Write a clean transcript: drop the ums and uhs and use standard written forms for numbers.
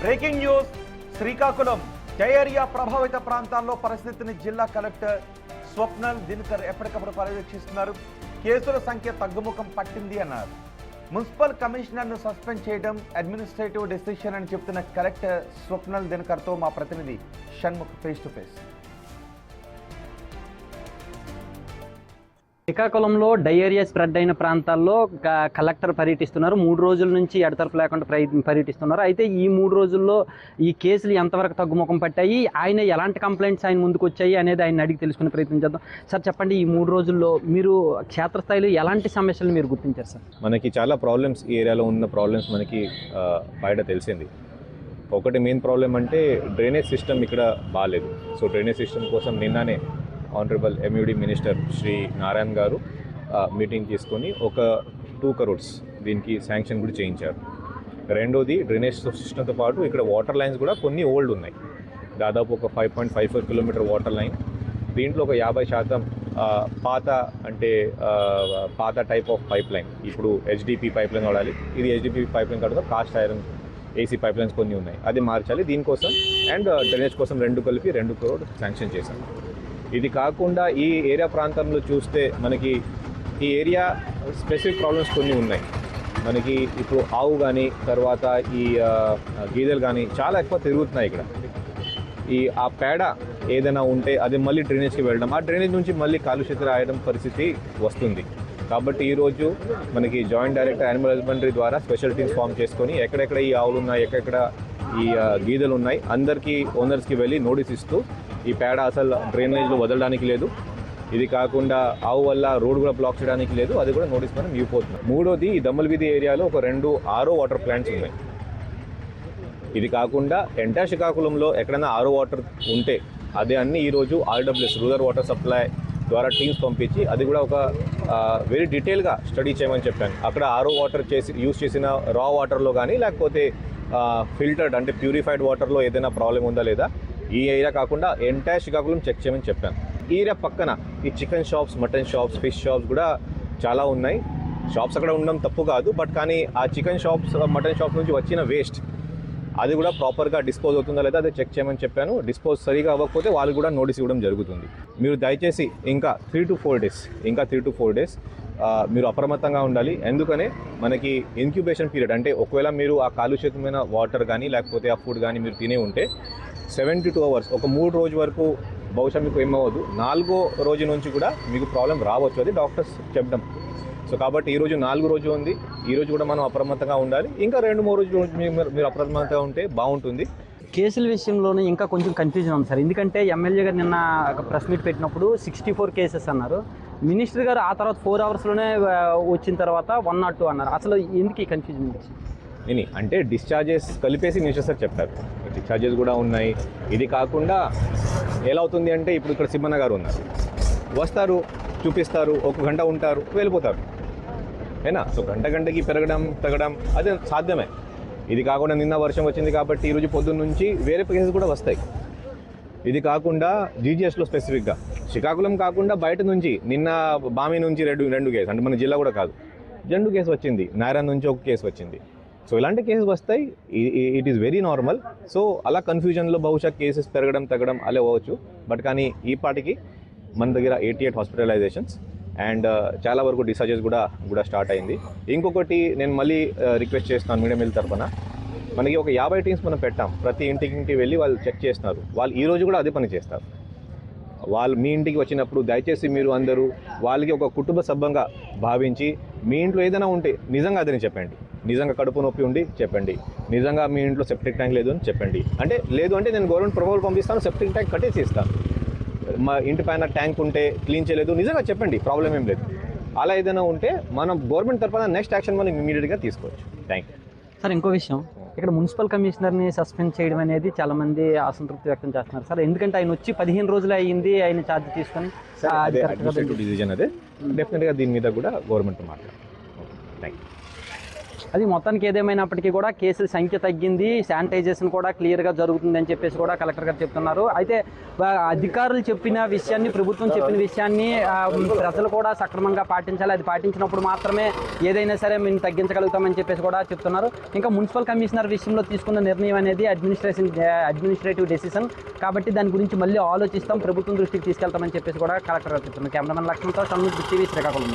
Breaking news Srikakulam diarrhoea ప్రభావిత ప్రాంతాల్లో పరిస్థితిని జిల్లా కలెక్టర్ స్వప్నల్ దినకర్ ఎప్పటికప్పుడు పర్యవేక్షిస్తున్నారు. కేసుల సంఖ్య తగ్గుముఖం పట్టింది అన్నారు. మున్సిపల్ కమిషనర్ను సస్పెండ్ చేయడం అడ్మినిస్ట్రేటివ్ డెసిషన్ అని చెప్తున్న కలెక్టర్ స్వప్నల్ దినకర్తో మా ప్రతినిధి షణ్ముఖ్ ఫేస్ టు ఫేస్. శ్రీకాకుళంలో డయేరియా స్ప్రెడ్ అయిన ప్రాంతాల్లో కలెక్టర్ పర్యటిస్తున్నారు. 3 రోజుల నుంచి ఎడతెరపు లేకుండా పర్యటిస్తున్నారు. అయితే ఈ 3 రోజుల్లో ఈ కేసులు ఎంతవరకు తగ్గుముఖం పట్టాయి, ఆయన ఎలాంటి కంప్లైంట్స్ ఆయన ముందుకు వచ్చాయి అనేది ఆయన అడిగి తెలుసుకునే ప్రయత్నం చేద్దాం. సార్ చెప్పండి, ఈ 3 రోజుల్లో మీరు క్షేత్రస్థాయిలో ఎలాంటి సమస్యలు మీరు గుర్తించారు సార్? మనకి చాలా ప్రాబ్లమ్స్ ఈ ఏరియాలో ఉన్న ప్రాబ్లమ్స్ మనకి బయట తెలిసింది. ఒకటి మెయిన్ ప్రాబ్లం అంటే డ్రైనేజ్ సిస్టమ్ ఇక్కడ బాగాలేదు. సో డ్రైనేజ్ సిస్టమ్ కోసం నిన్ననే honourable MUD minister Shri Narayan గారు మీటింగ్ తీసుకొని ఒక 2 crores దీనికి శాంక్షన్ కూడా చేయించారు. రెండోది డ్రైనేజ్ సిస్టమ్తో పాటు ఇక్కడ వాటర్ లైన్స్ కూడా కొన్ని ఓల్డ్ ఉన్నాయి. దాదాపు ఒక 5.54 కిలోమీటర్ వాటర్ లైన్. దీంట్లో ఒక 50% పాత టైప్ ఆఫ్ పైప్ లైన్. ఇప్పుడు HDP పైప్ లైన్ వాడాలి. ఇది HDP పైప్ లైన్ కాదు, cast iron AC pipe lines కొన్ని ఉన్నాయి, అది మార్చాలి. దీనికోసం అండ్ డ్రైనేజ్ కోసం 2 కలిపి 2 crore శాంక్షన్ చేశాం. ఇది కాకుండా ఈ ఏరియా ప్రాంతంలో చూస్తే మనకి ఈ ఏరియా స్పెసిఫిక్ ప్రాబ్లమ్స్ కొన్ని ఉన్నాయి. మనకి ఇప్పుడు ఆవు కానీ తర్వాత ఈ గీదెలు కానీ చాలా ఎక్కువ తిరుగుతున్నాయి ఇక్కడ. ఆ పేడ ఏదైనా ఉంటే అది మళ్ళీ డ్రైనేజ్కి వెళ్ళడం, ఆ డ్రైనేజ్ నుంచి మళ్ళీ కాలుష్యత రాయడం పరిస్థితి వస్తుంది. కాబట్టి ఈరోజు మనకి జాయింట్ డైరెక్టర్ యానిమల్ హస్బెండరీ ద్వారా స్పెషల్ టీమ్స్ ఫామ్ చేసుకొని ఎక్కడెక్కడ ఈ ఆవులు ఉన్నాయి, ఎక్కడెక్కడ ఈ గీదెలు ఉన్నాయి, అందరికీ ఓనర్స్కి వెళ్ళి నోటీస్ ఇస్తూ ఈ పేడ అసలు డ్రైనేజ్లో వదలడానికి లేదు. ఇది కాకుండా ఆవు వల్ల రోడ్ కూడా బ్లాక్ చేయడానికి లేదు, అది కూడా నోటీస్ మనం ఇవ్వబోతున్నాం. మూడోది ఈ దమ్మలవీధి ఏరియాలో ఒక 2 RO వాటర్ ప్లాంట్స్ ఉన్నాయి. ఇది కాకుండా ఎంటైర్ శ్రీకాకుళంలో ఎక్కడైనా RO వాటర్ ఉంటే అదే అన్ని ఈరోజు RWS రూరల్ వాటర్ సప్లై ద్వారా టీమ్స్ పంపించి అది కూడా ఒక వెరీ డీటెయిల్గా స్టడీ చేయమని చెప్పాను. అక్కడ RO వాటర్ యూజ్ చేసిన రా వాటర్లో కానీ లేకపోతే ఫిల్టర్డ్ అంటే ప్యూరిఫైడ్ వాటర్లో ఏదైనా ప్రాబ్లం ఉందా లేదా, ఈ ఏరియా కాకుండా ఎంటైర్ శ్రీకాకుళం చెక్ చేయమని చెప్పాను. ఈ ఏరియా పక్కన ఈ chicken shops, mutton shops, fish shops కూడా చాలా ఉన్నాయి. షాప్స్ అక్కడ ఉండడం తప్పు కాదు, బట్ కానీ ఆ చికెన్ షాప్స్, మటన్ షాప్స్ నుంచి వచ్చిన వేస్ట్ అది కూడా ప్రాపర్గా డిస్పోజ్ అవుతుందా లేదా అది చెక్ చేయమని చెప్పాను. డిస్పోజ్ సరిగా అవ్వకపోతే వాళ్ళు కూడా నోటీస్ ఇవ్వడం జరుగుతుంది. మీరు దయచేసి ఇంకా 3 to 4 days మీరు అప్రమత్తంగా ఉండాలి. ఎందుకనే మనకి ఇంక్యుబేషన్ పీరియడ్ అంటే ఒకవేళ మీరు ఆ కాలుష్యమైన వాటర్ కానీ లేకపోతే ఆ ఫుడ్ కానీ మీరు తినే ఉంటే 72 hours ఒక 3 రోజు వరకు బహుశా మీకు ఏమవ్వదు. 4వ రోజు నుంచి కూడా మీకు ప్రాబ్లం రావచ్చు, అది డాక్టర్స్ చెప్పడం. సో కాబట్టి ఈరోజు 4వ రోజు ఉంది, ఈరోజు కూడా మనం అప్రమత్తంగా ఉండాలి. ఇంకా 2-3 రోజులు మీరు అప్రమత్తంగా ఉంటే బాగుంటుంది. కేసుల విషయంలోనే ఇంకా కొంచెం కన్ఫ్యూజన్ ఉంది సార్. ఎందుకంటే ఎమ్మెల్యే గారు నిన్న ఒక ప్రెస్ మీట్ పెట్టినప్పుడు 64 కేసెస్ అన్నారు. మినిస్టర్ గారు ఆ తర్వాత 4 hours వచ్చిన తర్వాత 102 అన్నారు. అసలు ఎందుకు ఈ కన్ఫ్యూజన్? అంటే డిశ్చార్జెస్ కలిపేసి మినిస్టర్ సార్ చెప్పారు, డిశ్చార్జెస్ కూడా ఉన్నాయి. ఇది కాకుండా ఎలా అవుతుంది అంటే ఇప్పుడు ఇక్కడ సిమ్మన్న గారు ఉన్నారు, వస్తారు, చూపిస్తారు, 1 గంట ఉంటారు, వెళ్ళిపోతారు. ఏనా? సో గంటకి పెరగడం తగ్గడం అదే సాధ్యమే. ఇది కాకుండా నిన్న వర్షం వచ్చింది కాబట్టి ఈరోజు పొద్దున్న నుంచి వేరే కేసెస్ కూడా వస్తాయి. ఇది కాకుండా GGSలో స్పెసిఫిక్గా శ్రీకాకుళం కాకుండా బయట నుంచి నిన్న బామి నుంచి 2 కేసు, అంటే మన జిల్లా కూడా కాదు, 2 కేసు వచ్చింది. నారాయణ నుంచి 1 కేసు వచ్చింది. సో ఇలాంటి కేసెస్ వస్తాయి, it is very normal. So అలా కన్ఫ్యూజన్లో బహుశా కేసెస్ పెరగడం తగ్గడం అలా అవ్వచ్చు. బట్ కానీ ఈ పాటికి మన దగ్గర 88 హాస్పిటలైజేషన్స్ అండ్ చాలా వరకు డిశ్చార్జెస్ కూడా స్టార్ట్ అయింది. ఇంకొకటి నేను మళ్ళీ రిక్వెస్ట్ చేస్తున్నాను మీడియా మిల్ తరఫున, మనకి ఒక 50 టీమ్స్ మనం పెట్టాం. ప్రతి ఇంటికి వెళ్ళి వాళ్ళు చెక్ చేస్తున్నారు. వాళ్ళు ఈరోజు కూడా అదే పని చేస్తారు. వాళ్ళు మీ ఇంటికి వచ్చినప్పుడు దయచేసి మీరు అందరూ వాళ్ళకి ఒక కుటుంబ సభ్యంగా భావించి మీ ఇంట్లో ఏదైనా ఉంటే నిజంగా అదని చెప్పండి. నిజంగా కడుపు నొప్పి ఉండి చెప్పండి, నిజంగా మీ ఇంట్లో సెప్టిక్ ట్యాంక్ లేదు అని చెప్పండి. అంటే లేదు అంటే నేను గవర్నమెంట్ ప్రపోజల్ పంపిస్తాను, సెప్టిక్ ట్యాంక్ కట్టేసి ఇస్తాను. మా ఇంటి పైన ట్యాంక్ ఉంటే క్లీన్ చేయలేదు, నిజంగా చెప్పండి, ప్రాబ్లం ఏం లేదు. అలా ఏదైనా ఉంటే మనం గవర్నమెంట్ తరఫున నెక్స్ట్ యాక్షన్ మనం ఇమీడియట్గా తీసుకోవచ్చు. Thank you sir. ఇంకో విషయం, ఇక్కడ మున్సిపల్ కమిషనర్ని సస్పెండ్ చేయడం అనేది చాలామంది అసంతృప్తి వ్యక్తం చేస్తున్నారు సార్. ఎందుకంటే ఆయన వచ్చి 15 రోజులు అయ్యింది, ఆయన ఛార్జ్ తీసుకొని. డిసిజన్ అదే, డెఫినెట్గా దీని మీద కూడా గవర్నమెంట్ మాట్లాడాలి. Thank you. అది మొత్తానికి ఏదేమైనప్పటికీ కూడా కేసుల సంఖ్య తగ్గింది, శానిటైజేషన్ కూడా క్లియర్గా జరుగుతుంది అని చెప్పేసి కూడా కలెక్టర్ గారు చెప్తున్నారు. అయితే అధికారులు చెప్పిన విషయాన్ని, ప్రభుత్వం చెప్పిన విషయాన్ని ప్రజలు కూడా సక్రమంగా పాటించాలి. అది పాటించినప్పుడు మాత్రమే ఏదైనా సరే మేము తగ్గించగలుగుతామని చెప్పేసి కూడా చెప్తున్నారు. ఇంకా మున్సిపల్ కమిషనర్ విషయంలో తీసుకున్న నిర్ణయం అనేది అడ్మినిస్ట్రేటివ్ డెసిషన్ కాబట్టి దాని గురించి మళ్ళీ ఆలోచిస్తాం, ప్రభుత్వం దృష్టికి తీసుకెళ్తామని చెప్పేసి కూడా కలెక్టర్ గారు చెప్తున్నారు. కెమెరామెన్ లక్ష్మణ్తో షణ్ముఖ్, టీవీ శ్రీకాకుళం.